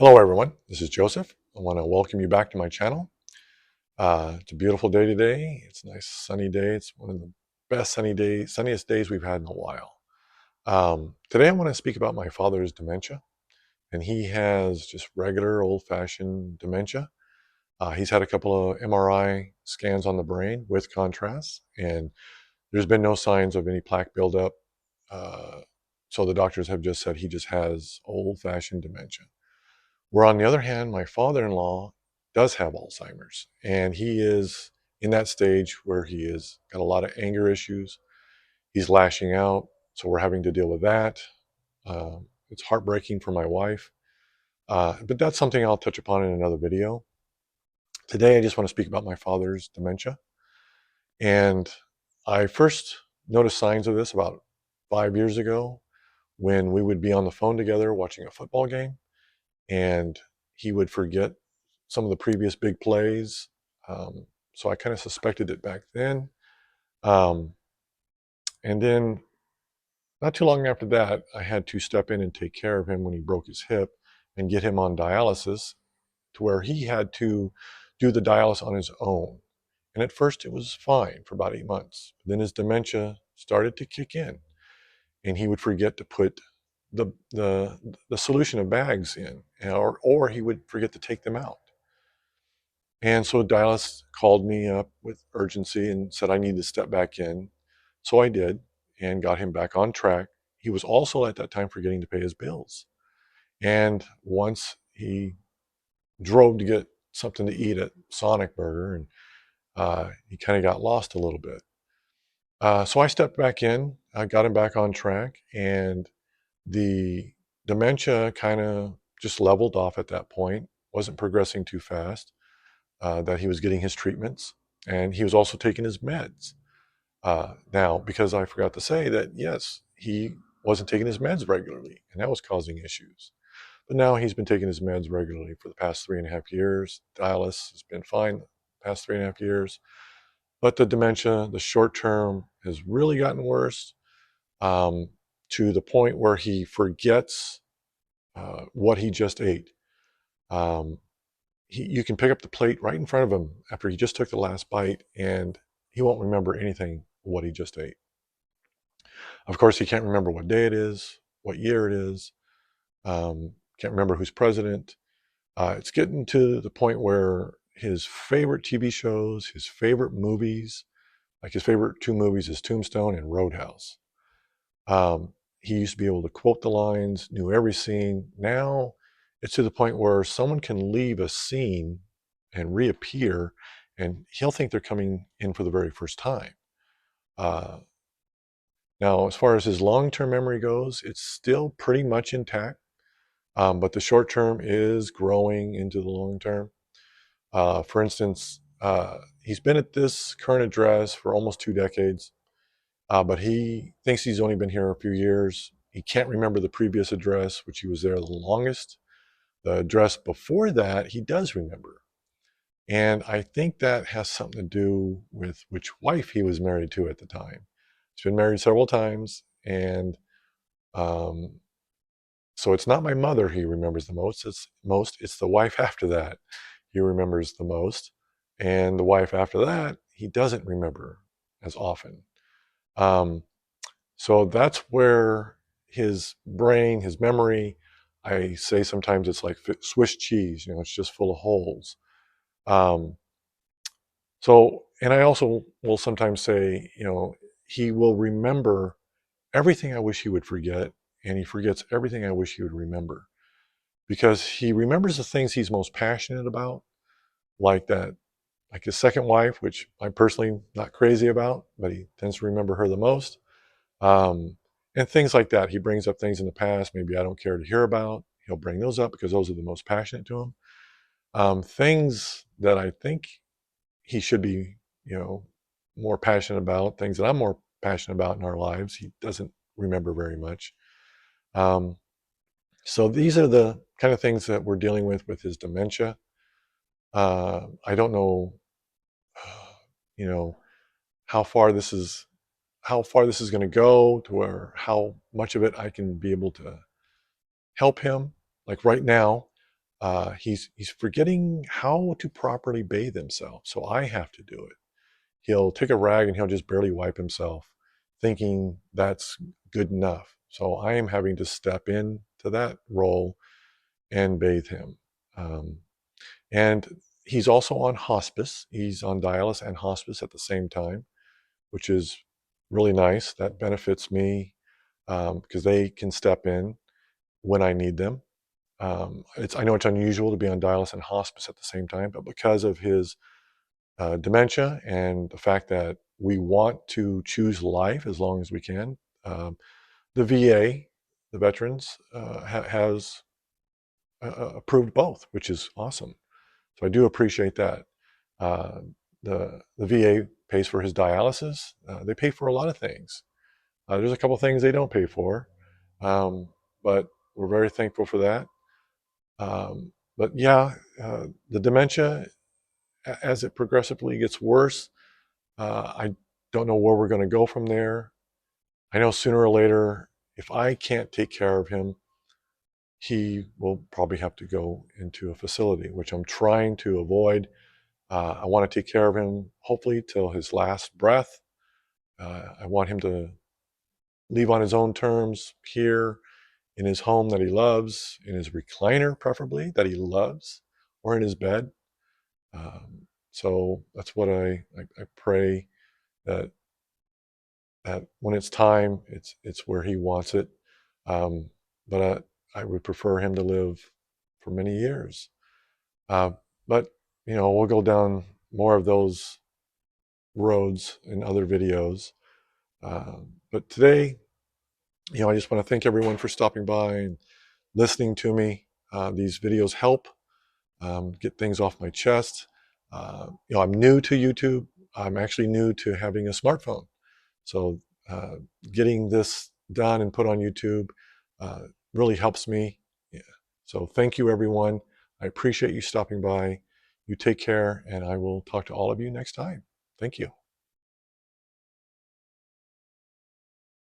Hello everyone, this is Joseph. I want to welcome you back to my channel. It's a beautiful day today. It's a nice sunny day. It's one of the best sunniest days we've had in a while. Today I want to speak about my father's dementia, and he has just regular old-fashioned dementia. He's had a couple of MRI scans on the brain with contrast, and there's been no signs of any plaque buildup. So the doctors have just said he just has old-fashioned dementia. Where on the other hand, my father-in-law does have Alzheimer's, and he is in that stage where he has got a lot of anger issues. He's lashing out, so we're having to deal with that. It's heartbreaking for my wife, but that's something I'll touch upon in another video. Today, I just want to speak about my father's dementia. And I first noticed signs of this about 5 years ago when we would be on the phone together watching a football game, and he would forget some of the previous big plays. So I kind of suspected it back then. Um, and then not too long after that, I had to step in and take care of him when he broke his hip and get him on dialysis, to where he had to do the dialysis on his own. And at first it was fine for about 8 months. Then his dementia started to kick in, and he would forget to put the solution of bags in, or he would forget to take them out. And so Dallas called me up with urgency and said I need to step back in. So I did, and got him back on track. He was also at that time forgetting to pay his bills. And once he drove to get something to eat at Sonic Burger, and he kind of got lost a little bit. So I stepped back in, I got him back on track, and the dementia kind of just leveled off at that point, wasn't progressing too fast. That he was getting his treatments, and he was also taking his meds. Now, because I forgot to say that, yes, he wasn't taking his meds regularly, and that was causing issues. But now he's been taking his meds regularly for the past 3.5 years. Dialysis has been fine the past 3.5 years. But the dementia, the short term, has really gotten worse, um, to the point where he forgets what he just ate. Um, you can pick up the plate right in front of him after he just took the last bite, and he won't remember anything what he just ate. Of course, he can't remember what day it is, what year it is, can't remember who's president. It's getting to the point where his favorite TV shows, his favorite movies, like his favorite two movies is Tombstone and Roadhouse. He used to be able to quote the lines, knew every scene. Now it's to the point where someone can leave a scene and reappear, and he'll think they're coming in for the very first time. Uh, Now, as far as his long-term memory goes, it's still pretty much intact, but the short term is growing into the long term. For instance, he's been at this current address for almost 2 decades. But he thinks he's only been here a few years. He can't remember the previous address, which he was there the longest. The address before that, he does remember. And I think that has something to do with which wife he was married to at the time. He's been married several times, and um, so it's not my mother he remembers the most. It's the wife after that he remembers the most, and the wife after that he doesn't remember as often. Um, So that's where his brain, his memory, I say sometimes it's like Swiss cheese, it's just full of holes. Um, and I also will sometimes say, he will remember everything I wish he would forget, and he forgets everything I wish he would remember. Because he remembers the things he's most passionate about, like that, like his second wife, which I'm personally not crazy about, but he tends to remember her the most. Um, and things like that. He brings up things in the past maybe I don't care to hear about. He'll bring those up because those are the most passionate to him. Things that I think he should be, more passionate about, things that I'm more passionate about in our lives, he doesn't remember very much. Um, so these are the kind of things that we're dealing with his dementia. I don't know, you know, how far this is going to go, to where how much of it I can be able to help him. Like right now, he's forgetting how to properly bathe himself. So I have to do it. He'll take a rag and he'll just barely wipe himself, thinking that's good enough. So I am having to step in to that role and bathe him. And he's also on hospice. He's on dialysis and hospice at the same time, which is really nice. That benefits me because they can step in when I need them. I know it's unusual to be on dialysis and hospice at the same time, but because of his dementia and the fact that we want to choose life as long as we can, the VA, the veterans, has approved both, which is awesome. So I do appreciate that. Uh, the VA pays for his dialysis. They pay for a lot of things. There's a couple things they don't pay for, um, but we're very thankful for that. But yeah, the dementia, as it progressively gets worse, I don't know where we're going to go from there. I know sooner or later, if I can't take care of him, he will probably have to go into a facility, which I'm trying to avoid. I want to take care of him, hopefully, till his last breath. I want him to leave on his own terms here in his home that he loves, in his recliner, preferably, that he loves, or in his bed. So that's what I pray that when it's time, it's where he wants it. But I would prefer him to live for many years. But we'll go down more of those roads in other videos. But today, I just want to thank everyone for stopping by and listening to me. These videos help get things off my chest. I'm new to YouTube. I'm actually new to having a smartphone. So getting this done and put on YouTube really helps me. Yeah. So thank you, everyone. I appreciate you stopping by. You take care, and I will talk to all of you next time. Thank you.